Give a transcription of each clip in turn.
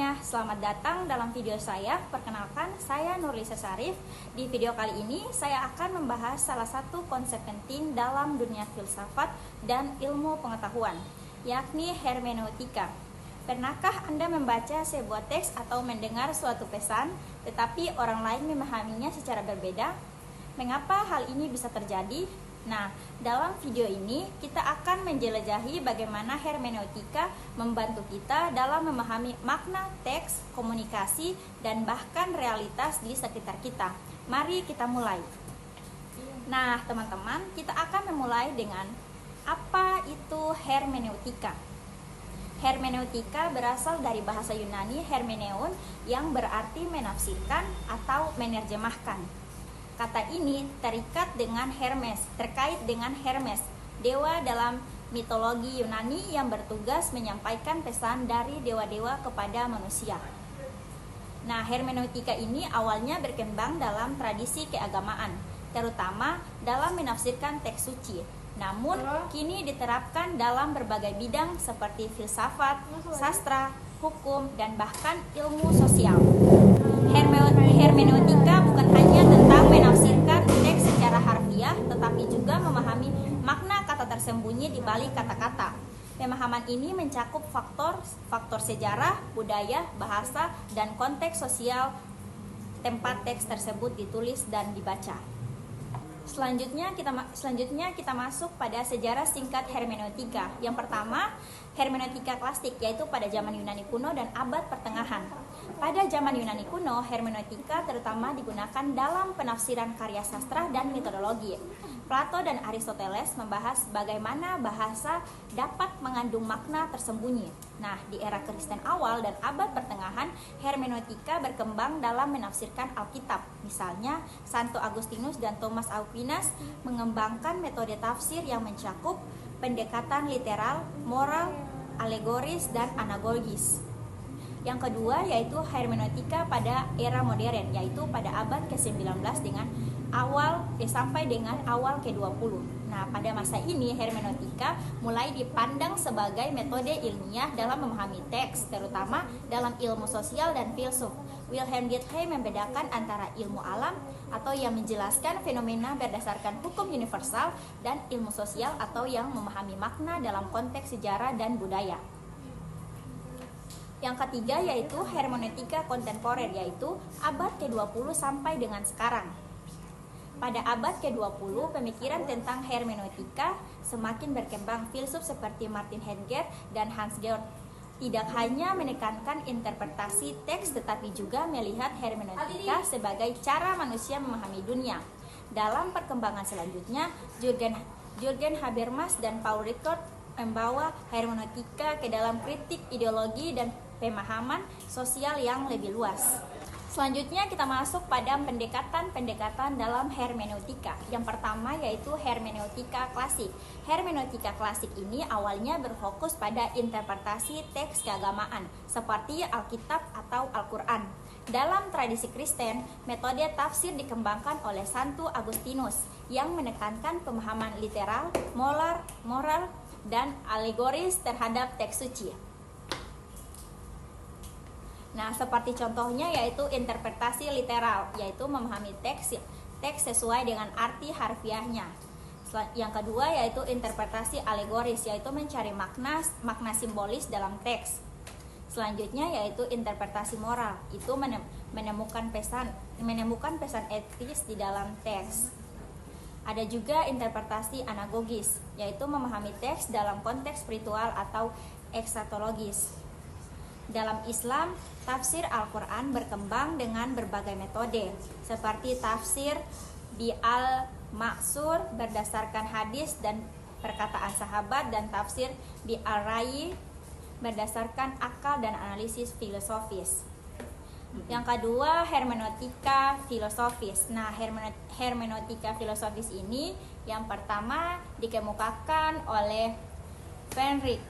semuanya, selamat datang dalam video saya. Perkenalkan, saya Nurlisa Sarif. Di video kali ini, saya akan membahas salah satu konsep penting dalam dunia filsafat dan ilmu pengetahuan, yakni hermeneutika. Pernahkah Anda membaca sebuah teks atau mendengar suatu pesan, tetapi orang lain memahaminya secara berbeda? Mengapa hal ini bisa terjadi? Nah, dalam video ini kita akan menjelajahi bagaimana hermeneutika membantu kita dalam memahami makna teks, komunikasi, dan bahkan realitas di sekitar kita. Mari kita mulai. Nah, teman-teman, kita akan memulai dengan apa itu hermeneutika. Hermeneutika berasal dari bahasa Yunani hermeneun yang berarti menafsirkan atau menerjemahkan. Kata ini terkait dengan Hermes, dewa dalam mitologi Yunani yang bertugas menyampaikan pesan dari dewa-dewa kepada manusia. Nah, hermeneutika ini awalnya berkembang dalam tradisi keagamaan, terutama dalam menafsirkan teks suci. Namun, kini diterapkan dalam berbagai bidang seperti filsafat, sastra, hukum, dan bahkan ilmu sosial. Hermeneutika bukan hanya tentang menafsirkan teks secara harfiah, tetapi juga memahami makna kata tersembunyi di balik kata-kata. Pemahaman ini mencakup faktor sejarah, budaya, bahasa, dan konteks sosial tempat teks tersebut ditulis dan dibaca. Selanjutnya kita masuk pada sejarah singkat hermeneutika. Yang pertama, hermeneutika klasik, yaitu pada zaman Yunani kuno dan abad pertengahan. Pada zaman Yunani kuno, hermeneutika terutama digunakan dalam penafsiran karya sastra dan metodologi. Plato dan Aristoteles membahas bagaimana bahasa dapat mengandung makna tersembunyi. Nah, di era Kristen awal dan abad pertengahan, hermeneutika berkembang dalam menafsirkan Alkitab. Misalnya, Santo Agustinus dan Thomas Aquinas mengembangkan metode tafsir yang mencakup pendekatan literal, moral, alegoris, dan anagogis. Yang kedua yaitu hermeneutika pada era modern, yaitu pada abad ke-19 sampai dengan awal ke-20. Nah, pada masa ini hermeneutika mulai dipandang sebagai metode ilmiah dalam memahami teks, terutama dalam ilmu sosial dan filsuf. Wilhelm Dilthey membedakan antara ilmu alam atau yang menjelaskan fenomena berdasarkan hukum universal dan ilmu sosial atau yang memahami makna dalam konteks sejarah dan budaya. Yang ketiga yaitu hermeneutika kontemporer, yaitu abad ke-20 sampai dengan sekarang. Pada abad ke-20, pemikiran tentang hermeneutika semakin berkembang. Filsuf seperti Martin Heidegger dan Hans Georg tidak hanya menekankan interpretasi teks, tetapi juga melihat hermeneutika sebagai cara manusia memahami dunia. Dalam perkembangan selanjutnya, Jürgen Habermas dan Paul Ricoeur membawa hermeneutika ke dalam kritik ideologi dan pemahaman sosial yang lebih luas. Selanjutnya kita masuk pada pendekatan dalam hermeneutika. Yang pertama yaitu hermeneutika klasik. Hermeneutika klasik ini awalnya berfokus pada interpretasi teks keagamaan seperti Alkitab atau Al-Quran. Dalam tradisi Kristen, metode tafsir dikembangkan oleh Santo Agustinus yang menekankan pemahaman literal, moral, dan alegoris terhadap teks suci. Nah, seperti contohnya yaitu interpretasi literal, yaitu memahami teks sesuai dengan arti harfiahnya. Yang kedua yaitu interpretasi alegoris, yaitu mencari makna simbolis dalam teks. Selanjutnya yaitu interpretasi moral, itu menemukan pesan etis di dalam teks. Ada juga interpretasi anagogis, yaitu memahami teks dalam konteks spiritual atau eschatologis. Dalam Islam, tafsir Al-Quran berkembang dengan berbagai metode, seperti tafsir bi al-Ma'sur berdasarkan hadis dan perkataan sahabat, dan tafsir bi al-Rayi berdasarkan akal dan analisis filosofis. Yang kedua, hermeneutika filosofis. Nah, hermeneutika filosofis ini yang pertama dikemukakan oleh Friedrich.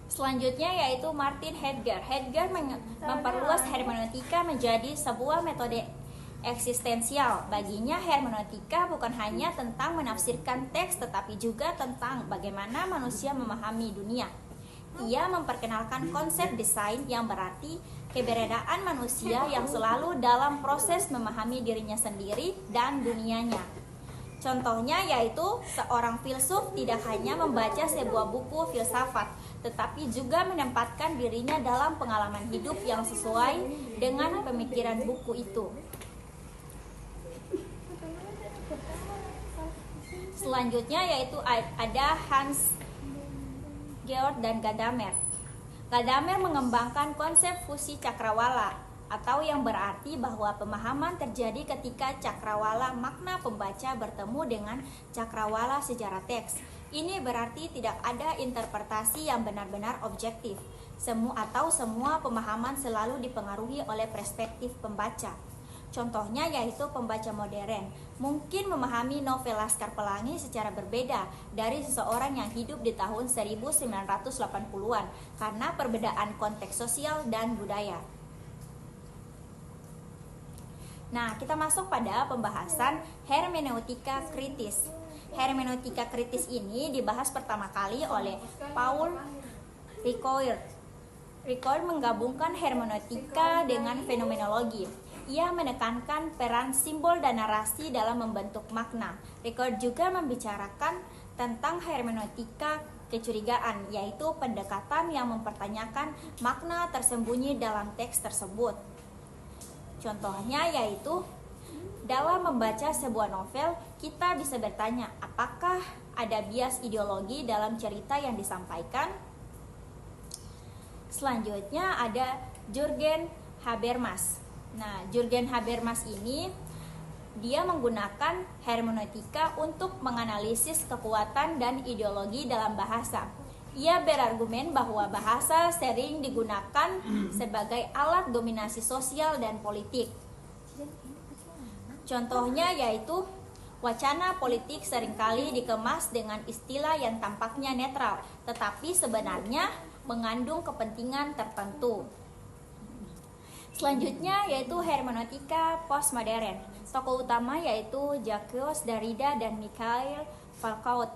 Selanjutnya yaitu Martin Heidegger. Heidegger memperluas hermeneutika menjadi sebuah metode eksistensial. Baginya hermeneutika bukan hanya tentang menafsirkan teks, tetapi juga tentang bagaimana manusia memahami dunia. ia memperkenalkan konsep desain yang berarti keberadaan manusia yang selalu dalam proses memahami dirinya sendiri dan dunianya. Contohnya yaitu seorang filsuf tidak hanya membaca sebuah buku filsafat, tetapi juga menempatkan dirinya dalam pengalaman hidup yang sesuai dengan pemikiran buku itu. Selanjutnya yaitu ada Hans Georg dan Gadamer. Gadamer mengembangkan konsep fusi cakrawala, atau yang berarti bahwa pemahaman terjadi ketika cakrawala makna pembaca bertemu dengan cakrawala sejarah teks. Ini berarti tidak ada interpretasi yang benar-benar objektif. Semua pemahaman selalu dipengaruhi oleh perspektif pembaca. Contohnya yaitu pembaca modern mungkin memahami novel Laskar Pelangi secara berbeda dari seseorang yang hidup di tahun 1980-an karena perbedaan konteks sosial dan budaya. Nah, kita masuk pada pembahasan hermeneutika kritis. Hermeneutika kritis ini dibahas pertama kali oleh Paul Ricoeur. Ricoeur menggabungkan hermeneutika dengan fenomenologi. Ia menekankan peran simbol dan narasi dalam membentuk makna. Ricoeur juga membicarakan tentang hermeneutika kecurigaan, yaitu pendekatan yang mempertanyakan makna tersembunyi dalam teks tersebut. Contohnya yaitu dalam membaca sebuah novel, kita bisa bertanya apakah ada bias ideologi dalam cerita yang disampaikan. Selanjutnya ada Jürgen Habermas. Nah, Jürgen Habermas ini dia menggunakan hermeneutika untuk menganalisis kekuatan dan ideologi dalam bahasa. Ia berargumen bahwa bahasa sering digunakan sebagai alat dominasi sosial dan politik. Contohnya yaitu wacana politik seringkali dikemas dengan istilah yang tampaknya netral, tetapi sebenarnya mengandung kepentingan tertentu. Selanjutnya yaitu hermeneutika postmodern. Tokoh utama yaitu Jacques Derrida dan Mikhail Foucault.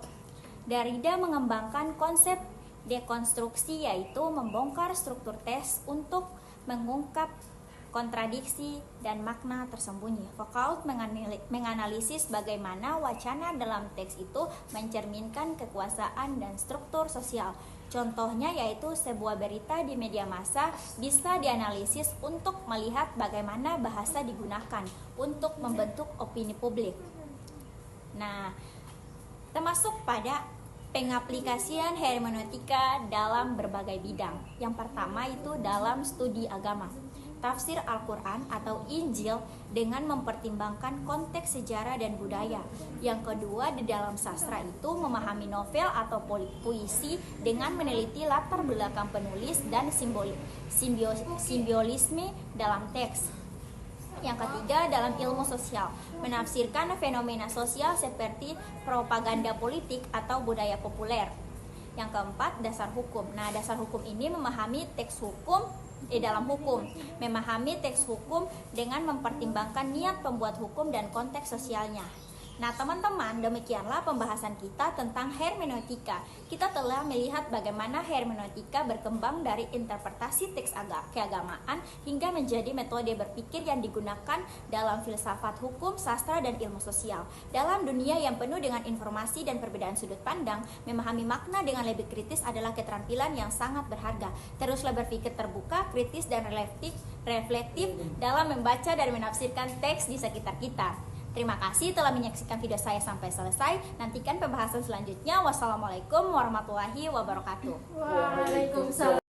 Derrida mengembangkan konsep dekonstruksi, yaitu membongkar struktur teks untuk mengungkap kontradiksi dan makna tersembunyi. Foucault menganalisis bagaimana wacana dalam teks itu mencerminkan kekuasaan dan struktur sosial. Contohnya yaitu sebuah berita di media massa bisa dianalisis untuk melihat bagaimana bahasa digunakan untuk membentuk opini publik. Nah, termasuk pada pengaplikasian hermeneutika dalam berbagai bidang. Yang pertama itu dalam studi agama. Tafsir Al-Quran atau Injil dengan mempertimbangkan konteks sejarah dan budaya. Yang kedua, di dalam sastra itu memahami novel atau puisi dengan meneliti latar belakang penulis dan simbolisme dalam teks. Yang ketiga, dalam ilmu sosial, menafsirkan fenomena sosial seperti propaganda politik atau budaya populer. Yang keempat, dasar hukum. Nah, dasar hukum ini memahami teks hukum dalam hukum, memahami teks hukum dengan mempertimbangkan niat pembuat hukum dan konteks sosialnya. Nah, teman-teman, demikianlah pembahasan kita tentang hermeneutika. Kita telah melihat bagaimana hermeneutika berkembang dari interpretasi teks keagamaan hingga menjadi metode berpikir yang digunakan dalam filsafat hukum, sastra, dan ilmu sosial. Dalam dunia yang penuh dengan informasi dan perbedaan sudut pandang, memahami makna dengan lebih kritis adalah keterampilan yang sangat berharga. Teruslah berpikir terbuka, kritis, dan reflektif dalam membaca dan menafsirkan teks di sekitar kita. Terima kasih telah menyaksikan video saya sampai selesai. Nantikan pembahasan selanjutnya. Wassalamualaikum warahmatullahi wabarakatuh. Waalaikumsalam.